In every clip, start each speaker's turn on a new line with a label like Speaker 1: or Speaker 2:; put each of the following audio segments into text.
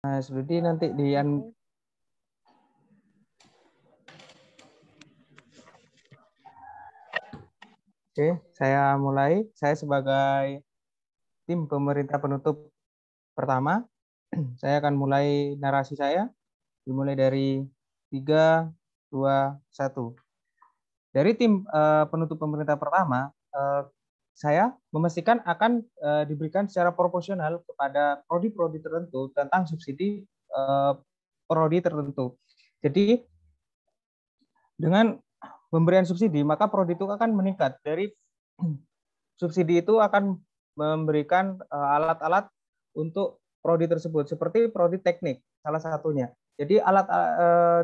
Speaker 1: Mas Rudi nanti di Oke, saya mulai. Saya sebagai tim pemerintah penutup pertama, saya akan mulai narasi saya. Dimulai dari 3, 2, 1. Dari tim penutup pemerintah pertama, saya memastikan akan diberikan secara proporsional kepada prodi-prodi tertentu tentang subsidi prodi tertentu. Jadi dengan pemberian subsidi, maka prodi itu akan meningkat. Dari subsidi itu akan memberikan alat-alat untuk prodi tersebut, seperti prodi teknik, salah satunya. Jadi alat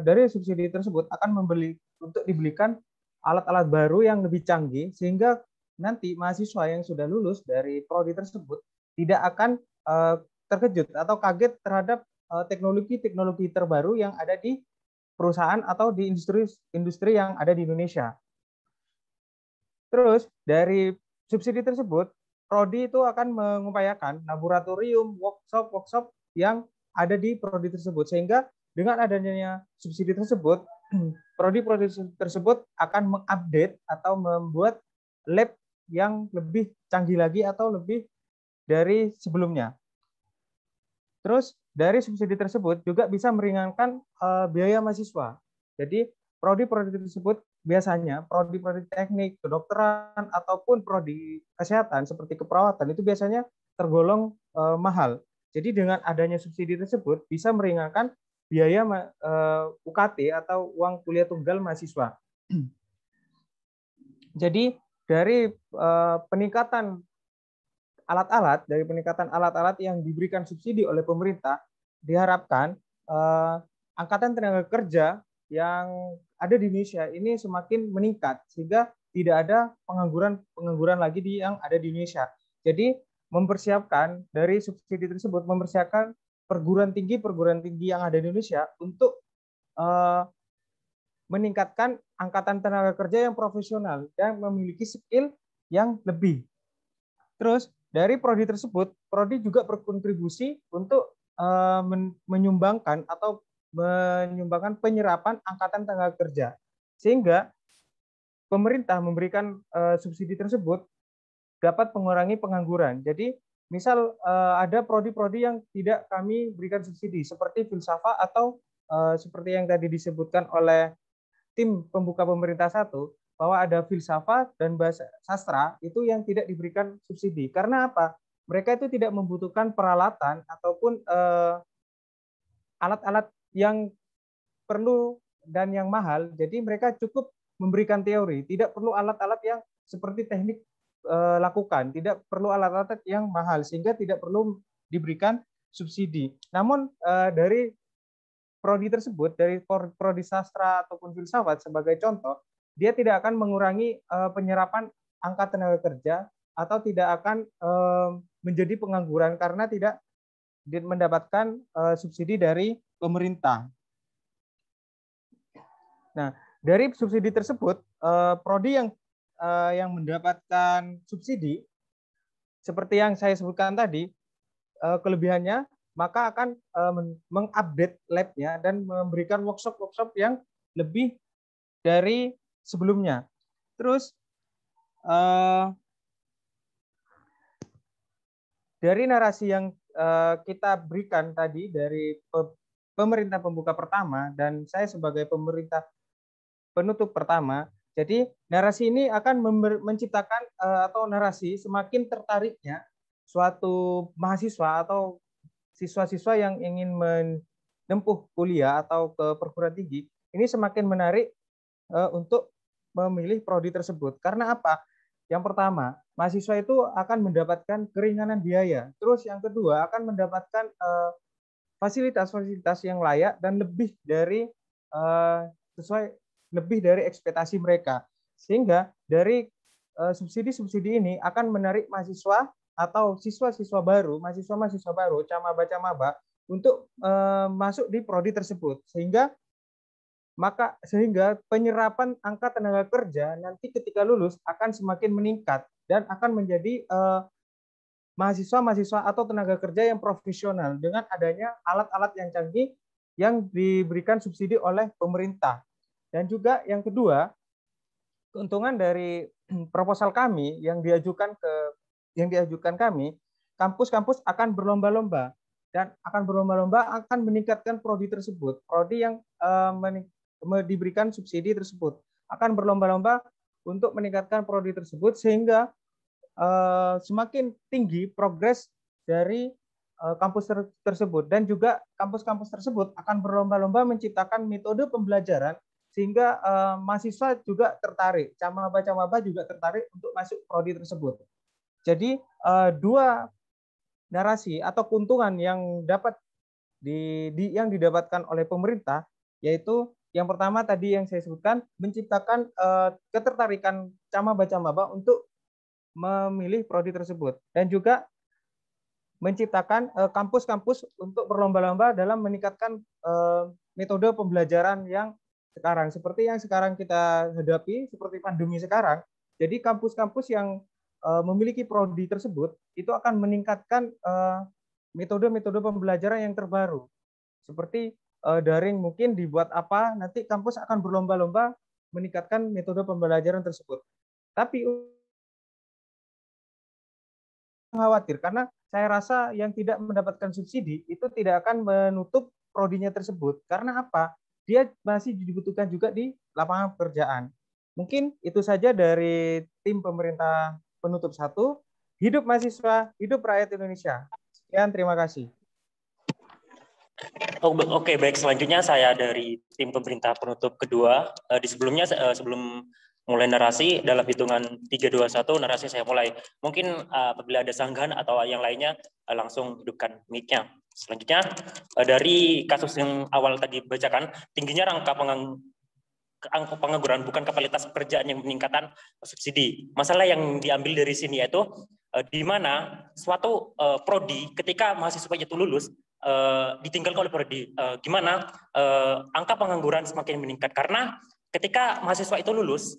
Speaker 1: dari subsidi tersebut akan dibelikan alat-alat baru yang lebih canggih, sehingga nanti mahasiswa yang sudah lulus dari prodi tersebut tidak akan terkejut atau kaget terhadap teknologi-teknologi terbaru yang ada di perusahaan atau di industri yang ada di Indonesia. Terus dari subsidi tersebut, prodi itu akan mengupayakan laboratorium, workshop yang ada di prodi tersebut, sehingga dengan adanya subsidi tersebut, prodi-prodi tersebut akan mengupdate atau membuat lab yang lebih canggih lagi atau lebih dari sebelumnya. Terus dari subsidi tersebut juga bisa meringankan biaya mahasiswa. Jadi prodi-prodi tersebut biasanya prodi-prodi teknik, kedokteran ataupun prodi kesehatan seperti keperawatan itu biasanya tergolong mahal. Jadi dengan adanya subsidi tersebut bisa meringankan biaya UKT atau uang kuliah tunggal mahasiswa. Jadi dari peningkatan alat-alat yang diberikan subsidi oleh pemerintah, diharapkan angkatan tenaga kerja yang ada di Indonesia ini semakin meningkat, sehingga tidak ada pengangguran lagi yang ada di Indonesia. Jadi mempersiapkan dari subsidi tersebut, mempersiapkan perguruan tinggi yang ada di Indonesia untuk meningkatkan angkatan tenaga kerja yang profesional dan memiliki skill yang lebih. Terus dari prodi tersebut, prodi juga berkontribusi untuk menyumbangkan penyerapan angkatan tenaga kerja, sehingga pemerintah memberikan subsidi tersebut dapat mengurangi pengangguran. Jadi misal ada prodi-prodi yang tidak kami berikan subsidi, seperti filsafat atau seperti yang tadi disebutkan oleh tim pembuka pemerintah satu, bahwa ada filsafat dan bahasa sastra itu yang tidak diberikan subsidi. Karena apa? Mereka itu tidak membutuhkan peralatan ataupun alat-alat yang perlu dan yang mahal. Jadi mereka cukup memberikan teori, tidak perlu alat-alat yang seperti teknik lakukan, tidak perlu alat-alat yang mahal, sehingga tidak perlu diberikan subsidi. Namun dari prodi tersebut, dari prodi sastra ataupun filsafat sebagai contoh, dia tidak akan mengurangi penyerapan angka tenaga kerja atau tidak akan menjadi pengangguran karena tidak mendapatkan subsidi dari pemerintah. Nah, dari subsidi tersebut, prodi yang mendapatkan subsidi seperti yang saya sebutkan tadi, kelebihannya maka akan mengupdate labnya dan memberikan workshop yang lebih dari sebelumnya. Terus dari narasi yang kita berikan tadi dari pemerintah pembuka pertama dan saya sebagai pemerintah penutup pertama, jadi narasi ini akan menciptakan atau narasi semakin tertariknya suatu mahasiswa atau siswa-siswa yang ingin menempuh kuliah atau ke perguruan tinggi ini semakin menarik untuk memilih prodi tersebut. Karena apa? Yang pertama, mahasiswa itu akan mendapatkan keringanan biaya. Terus yang kedua akan mendapatkan fasilitas-fasilitas yang layak dan sesuai lebih dari ekspektasi mereka. Sehingga dari subsidi-subsidi ini akan menarik mahasiswa atau siswa-siswa baru, mahasiswa-mahasiswa baru, camaba-camaba untuk masuk di prodi tersebut. Sehingga penyerapan angka tenaga kerja nanti ketika lulus akan semakin meningkat dan akan menjadi mahasiswa-mahasiswa atau tenaga kerja yang profesional dengan adanya alat-alat yang canggih yang diberikan subsidi oleh pemerintah. Dan juga yang kedua, keuntungan dari proposal kami yang diajukan kami, kampus-kampus akan berlomba-lomba dan akan meningkatkan prodi tersebut. Prodi yang diberikan subsidi tersebut akan berlomba-lomba untuk meningkatkan prodi tersebut sehingga semakin tinggi progres dari kampus tersebut, dan juga kampus-kampus tersebut akan berlomba-lomba menciptakan metode pembelajaran sehingga mahasiswa juga tertarik, camaba-camaba juga tertarik untuk masuk prodi tersebut. Jadi dua narasi atau keuntungan yang yang didapatkan oleh pemerintah, yaitu yang pertama tadi yang saya sebutkan, menciptakan ketertarikan camaba-camaba untuk memilih prodi tersebut, dan juga menciptakan kampus-kampus untuk berlomba-lomba dalam meningkatkan metode pembelajaran yang seperti yang sekarang kita hadapi, seperti pandemi sekarang. Jadi kampus-kampus yang memiliki prodi tersebut itu akan meningkatkan metode-metode pembelajaran yang terbaru. Seperti daring mungkin dibuat apa, nanti kampus akan berlomba-lomba meningkatkan metode pembelajaran tersebut. Tapi khawatir karena saya rasa yang tidak mendapatkan subsidi itu tidak akan menutup prodinya tersebut. Karena apa? Dia masih dibutuhkan juga di lapangan pekerjaan. Mungkin itu saja dari tim pemerintah penutup 1. Hidup mahasiswa, hidup rakyat Indonesia. Sekian, terima kasih.
Speaker 2: Oke, baik. Selanjutnya saya dari tim pemerintah penutup kedua. Sebelum mulai narasi, dalam hitungan 3, 2, 1, narasi saya mulai. Mungkin apabila ada sanggahan atau yang lainnya, langsung hidupkan mic-nya. Selanjutnya, dari kasus yang awal tadi bacakan, tingginya angka pengangguran bukan kualitas pekerjaan yang meningkatkan subsidi. Masalah yang diambil dari sini yaitu di mana suatu prodi ketika mahasiswa itu lulus, ditinggalkan oleh prodi, gimana angka pengangguran semakin meningkat karena ketika mahasiswa itu lulus,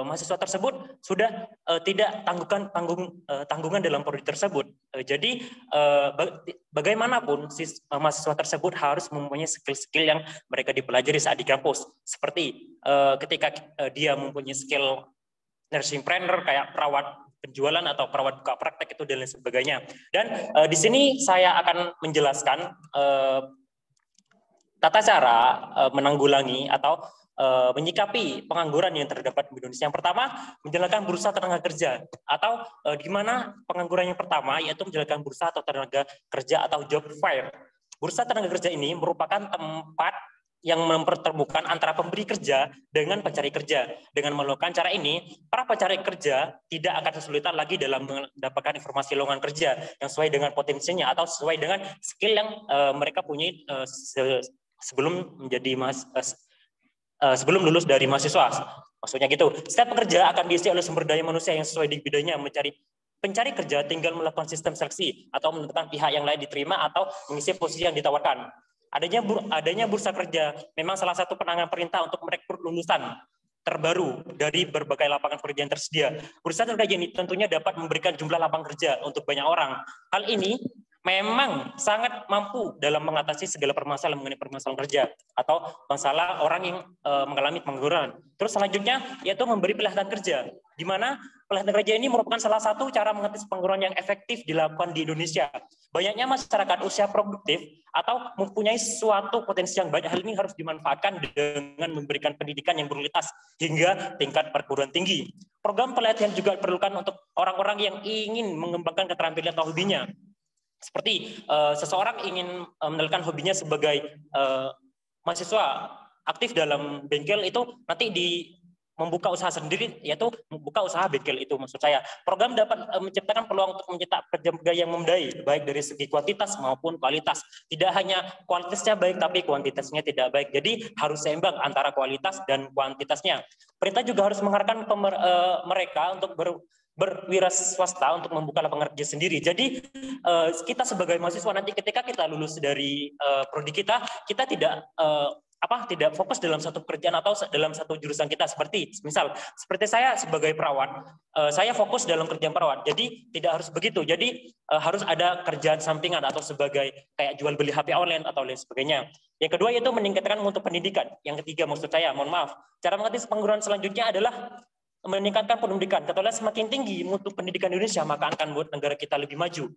Speaker 2: mahasiswa tersebut sudah tidak tanggungan dalam prodi tersebut. Jadi bagaimanapun mahasiswa tersebut harus mempunyai skill-skill yang mereka dipelajari saat di kampus. Seperti ketika dia mempunyai skill nursing planner kayak perawat penjualan atau perawat buka praktek itu dan lain sebagainya. Dan di sini saya akan menjelaskan tata cara menanggulangi atau menyikapi pengangguran yang terdapat di Indonesia. Yang pertama, menjalankan bursa tenaga kerja atau di mana pengangguran yang pertama yaitu menjalankan bursa atau tenaga kerja atau job fair. Bursa tenaga kerja ini merupakan tempat yang mempertemukan antara pemberi kerja dengan pencari kerja. Dengan melakukan cara ini, para pencari kerja tidak akan kesulitan lagi dalam mendapatkan informasi lowongan kerja yang sesuai dengan potensinya atau sesuai dengan skill yang mereka punyai sebelum sebelum lulus dari mahasiswa. Maksudnya gitu. Setiap pekerja akan diisi oleh sumber daya manusia yang sesuai di bidangnya. Pencari kerja tinggal melakukan sistem seleksi atau menentukan pihak yang lain diterima atau mengisi posisi yang ditawarkan. Adanya bursa kerja memang salah satu penanganan perintah untuk merekrut lulusan terbaru dari berbagai lapangan kerja yang tersedia. Bursa kerja ini tentunya dapat memberikan jumlah lapangan kerja untuk banyak orang. Hal ini memang sangat mampu dalam mengatasi segala permasalahan mengenai permasalahan kerja atau masalah orang yang mengalami pengangguran. Terus selanjutnya yaitu memberi pelatihan kerja, di mana pelatihan kerja ini merupakan salah satu cara mengatasi pengangguran yang efektif dilakukan di Indonesia. Banyaknya masyarakat usia produktif atau mempunyai suatu potensi yang baik, hal ini harus dimanfaatkan dengan memberikan pendidikan yang berkualitas hingga tingkat perguruan tinggi. Program pelatihan juga diperlukan untuk orang-orang yang ingin mengembangkan keterampilan atau hobinya. Seperti seseorang ingin menjalankan hobinya sebagai mahasiswa aktif dalam bengkel itu nanti membuka usaha sendiri, yaitu membuka usaha bengkel itu maksud saya. Program dapat menciptakan peluang untuk mencetak pekerja yang memadai, baik dari segi kuantitas maupun kualitas. Tidak hanya kualitasnya baik, tapi kuantitasnya tidak baik. Jadi harus seimbang antara kualitas dan kuantitasnya. Pemerintah juga harus mengarahkan mereka untuk berwira swasta untuk membuka lapangan kerja sendiri. Jadi kita sebagai mahasiswa nanti ketika kita lulus dari prodi kita tidak tidak fokus dalam satu pekerjaan atau dalam satu jurusan kita. Seperti saya sebagai perawat, saya fokus dalam kerjaan perawat. Jadi tidak harus begitu. Jadi harus ada kerjaan sampingan atau sebagai kayak jual beli HP online atau lain sebagainya. Yang kedua yaitu meningkatkan mutu pendidikan. Yang ketiga maksud saya, mohon maaf, cara mengatasi pengangguran selanjutnya adalah meningkatkan pendidikan. Kalau semakin tinggi mutu pendidikan Indonesia, maka akan membuat negara kita lebih maju.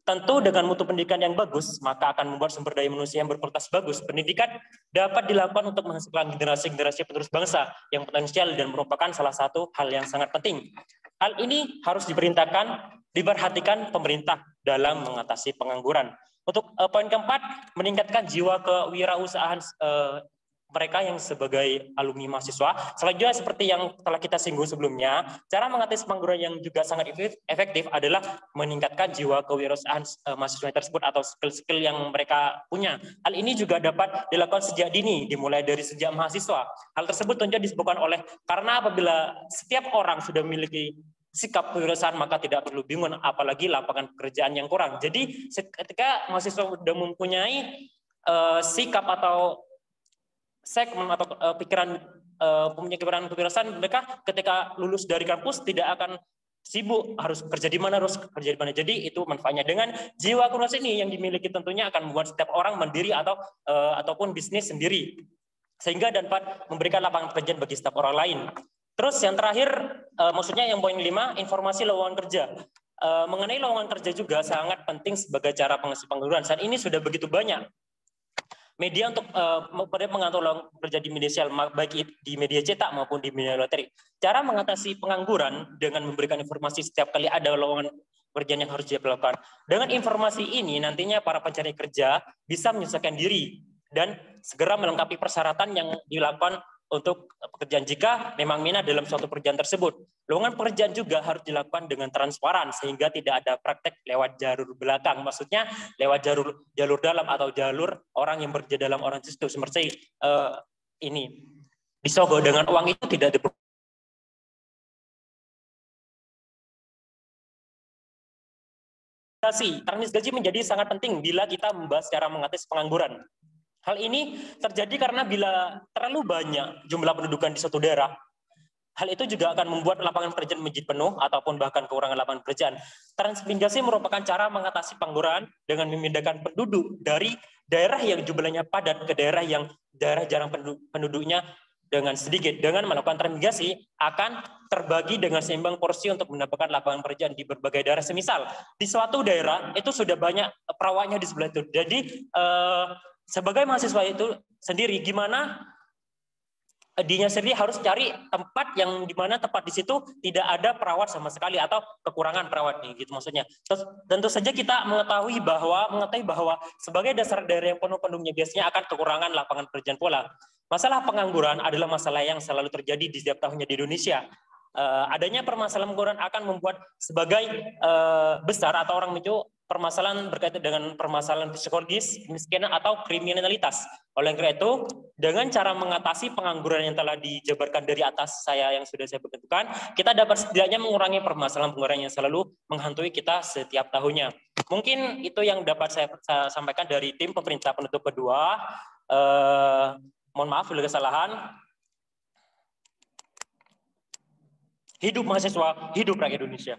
Speaker 2: Tentu dengan mutu pendidikan yang bagus, maka akan membuat sumber daya manusia yang berkualitas bagus. Pendidikan dapat dilakukan untuk menghasilkan generasi-generasi penerus bangsa yang potensial dan merupakan salah satu hal yang sangat penting. Hal ini harus diperhatikan pemerintah dalam mengatasi pengangguran. Untuk poin keempat, meningkatkan jiwa kewirausahaan mereka yang sebagai alumni mahasiswa. Selanjutnya seperti yang telah kita singgung sebelumnya, cara mengatasi pengangguran yang juga sangat efektif adalah meningkatkan jiwa kewirausahaan mahasiswa tersebut atau skill-skill yang mereka punya. Hal ini juga dapat dilakukan sejak dini, dimulai dari sejak mahasiswa. Hal tersebut tentunya disebabkan karena apabila setiap orang sudah memiliki sikap kewirausahaan, maka tidak perlu bingung apalagi lapangan pekerjaan yang kurang. Jadi ketika mahasiswa sudah mempunyai sikap atau segmen atau punya pikiran kewirausahaan, mereka ketika lulus dari kampus tidak akan sibuk harus kerja di mana. Jadi itu manfaatnya. Dengan jiwa kewirausahaan ini yang dimiliki tentunya akan membuat setiap orang mandiri ataupun bisnis sendiri, sehingga dapat memberikan lapangan pekerjaan bagi setiap orang lain. Terus yang terakhir, maksudnya yang poin 5, informasi lowongan kerja. Mengenai lowongan kerja juga sangat penting sebagai cara pengisi pengangguran. Saat ini sudah begitu banyak media untuk mengatur lowongan kerja di media sosial, baik di media cetak maupun di media elektronik. Cara mengatasi pengangguran dengan memberikan informasi setiap kali ada lowongan pekerjaan yang harus dilakukan. Dengan informasi ini nantinya para pencari kerja bisa menyesuaikan diri dan segera melengkapi persyaratan yang dilakukan untuk pekerjaan jika memang minat dalam suatu pekerjaan tersebut. Lowongan pekerjaan juga harus dilakukan dengan transparan sehingga tidak ada praktek lewat jalur belakang. Maksudnya lewat jalur dalam atau jalur orang yang bekerja dalam orang itu. Seperti ini disogok dengan uang itu tidak diperlukan. Teknis gaji menjadi sangat penting bila kita membahas cara mengatasi pengangguran. Hal ini terjadi karena bila terlalu banyak jumlah pendudukan di suatu daerah, hal itu juga akan membuat lapangan pekerjaan menjadi penuh ataupun bahkan kekurangan lapangan pekerjaan. Transmigrasi merupakan cara mengatasi pengangguran dengan memindahkan penduduk dari daerah yang jumlahnya padat ke daerah jarang penduduknya dengan sedikit. Dengan melakukan transmigrasi akan terbagi dengan seimbang porsi untuk mendapatkan lapangan pekerjaan di berbagai daerah. Semisal di suatu daerah itu sudah banyak perawatnya di sebelah itu. Jadi sebagai mahasiswa itu sendiri, gimana dinya sendiri harus cari tempat yang dimana tempat di situ tidak ada perawat sama sekali atau kekurangan perawat nih, gitu maksudnya. Terus, tentu saja kita mengetahui bahwa sebagai dasar daerah yang penuh penduduknya biasanya akan kekurangan lapangan pekerjaan pula. Masalah pengangguran adalah masalah yang selalu terjadi di setiap tahunnya di Indonesia. Adanya permasalahan pengangguran akan membuat sebagai besar atau orang itu permasalahan berkaitan dengan permasalahan psikologis, kemiskinan atau kriminalitas. Oleh karena itu, dengan cara mengatasi pengangguran yang telah dijabarkan dari atas yang sudah saya tentukan, kita dapat setidaknya mengurangi permasalahan pengangguran yang selalu menghantui kita setiap tahunnya. Mungkin itu yang dapat saya sampaikan dari tim pemerintah penutup kedua. Mohon maaf bila kesalahan. Hidup mahasiswa, hidup rakyat Indonesia.